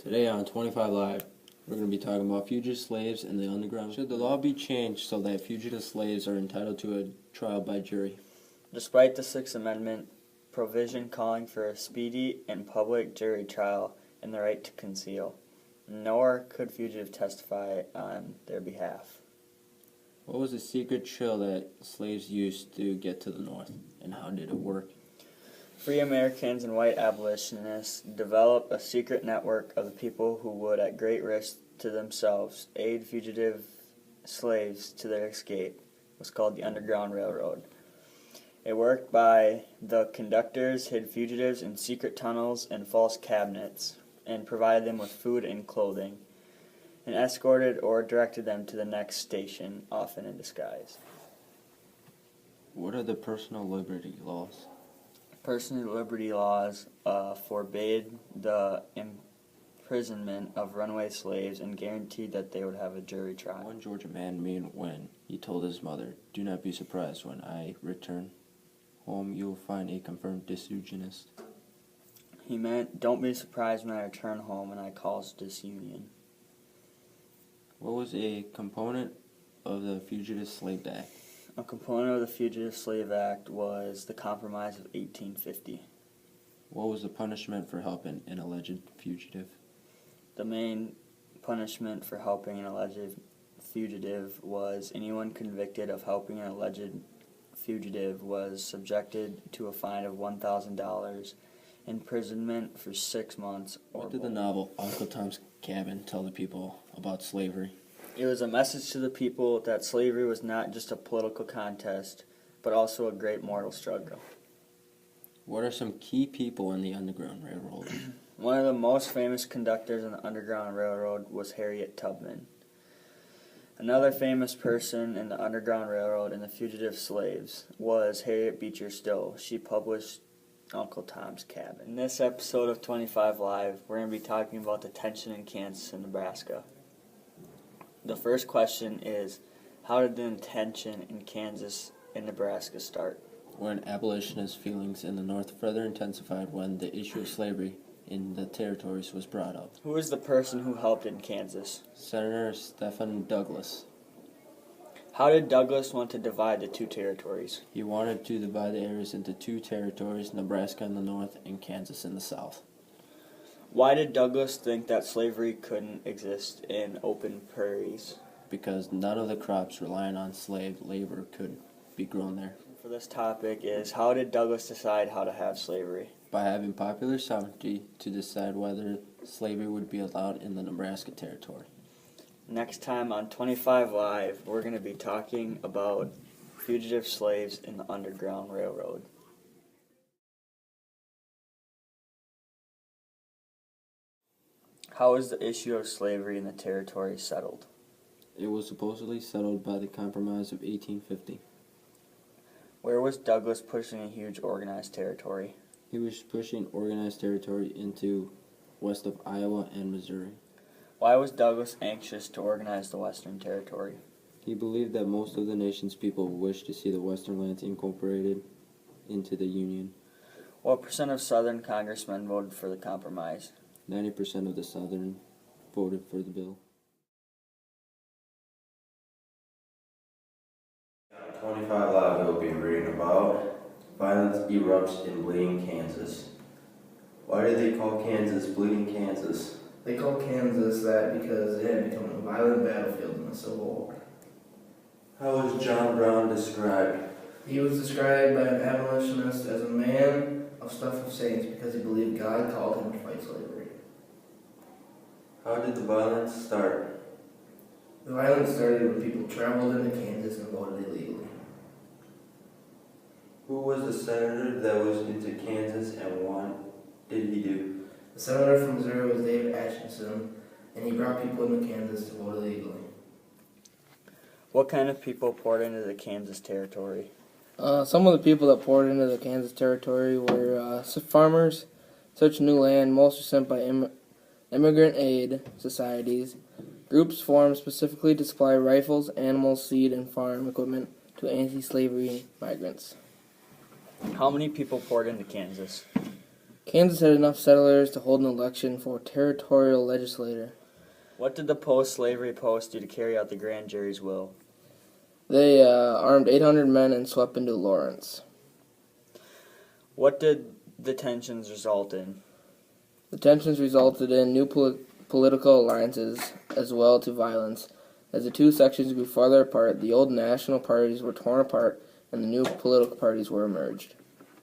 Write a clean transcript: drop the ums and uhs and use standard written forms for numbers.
Today on 25 Live, we're going to be talking about fugitive slaves and the underground. Should the law be changed so that fugitive slaves are entitled to a trial by jury? Despite the Sixth Amendment provision calling for a speedy and public jury trial and the right to conceal, nor could fugitives testify on their behalf. What was the secret trail that slaves used to get to the North, and how did it work? Free Americans and white abolitionists developed a secret network of the people who would, at great risk to themselves, aid fugitive slaves to their escape. It was called the Underground Railroad. It worked by the conductors hid fugitives in secret tunnels and false cabinets and provided them with food and clothing, and escorted or directed them to the next station, often in disguise. What are the personal liberty laws? Personal liberty laws forbade the imprisonment of runaway slaves and guaranteed that they would have a jury trial. One Georgia man mean when he told his mother, "Do not be surprised when I return home, you will find a confirmed disunionist." He meant, "Don't be surprised when I return home and I cause disunion." What was a component of the Fugitive Slave Act? A component of the Fugitive Slave Act was the Compromise of 1850. What was the punishment for helping an alleged fugitive? The main punishment for helping an alleged fugitive was anyone convicted of helping an alleged fugitive was subjected to a fine of $1,000, imprisonment for 6 months, or What did the novel Uncle Tom's Cabin tell the people about slavery? It was a message to the people that slavery was not just a political contest, but also a great moral struggle. What are some key people in the Underground Railroad? One of the most famous conductors in the Underground Railroad was Harriet Tubman. Another famous person in the Underground Railroad and the fugitive slaves was Harriet Beecher Stowe. She published Uncle Tom's Cabin. In this episode of 25 Live, we're going to be talking about the tension in Kansas and Nebraska. The first question is, how did the tension in Kansas and Nebraska start? When abolitionist feelings in the North further intensified when the issue of slavery in the territories was brought up. Who was the person who helped in Kansas? Senator Stephen Douglas. How did Douglas want to divide the two territories? He wanted to divide the areas into two territories, Nebraska in the north and Kansas in the south. Why did Douglas think that slavery couldn't exist in open prairies? Because none of the crops relying on slave labor could be grown there. For this topic is, how did Douglas decide how to have slavery? By having popular sovereignty to decide whether slavery would be allowed in the Nebraska territory. Next time on 25 Live, we're going to be talking about fugitive slaves in the Underground Railroad. How was the issue of slavery in the territory settled? It was supposedly settled by the Compromise of 1850. Where was Douglas pushing a huge organized territory? He was pushing organized territory into west of Iowa and Missouri. Why was Douglas anxious to organize the Western Territory? He believed that most of the nation's people wished to see the Western lands incorporated into the Union. What percent of Southern congressmen voted for the compromise? 90% of the Southern voted for the bill. 25 Live will be reading about violence erupts in Bleeding, Kansas. Why do they call Kansas Bleeding, Kansas? They call Kansas that because it had become a violent battlefield in the Civil War. How was John Brown described? He was described by an abolitionist as a man of stuff of saints because he believed God called him to fight slavery. How did the violence start? The violence started when people traveled into Kansas and voted illegally. Who was the senator that was into Kansas and what did he do? The senator from Missouri was David Atchison, and he brought people into Kansas to vote illegally. What kind of people poured into the Kansas Territory? Some of the people that poured into the Kansas Territory were farmers, searching new land. Most were sent by immigrant aid societies. Groups formed specifically to supply rifles, animals, seed, and farm equipment to anti-slavery migrants. How many people poured into Kansas? Kansas had enough settlers to hold an election for territorial legislature. What did the post-slavery post do to carry out the grand jury's will? They armed 800 men and swept into Lawrence. What did the tensions result in? The tensions resulted in new political alliances as well to violence. As the two sections grew farther apart, the old national parties were torn apart and the new political parties were emerged.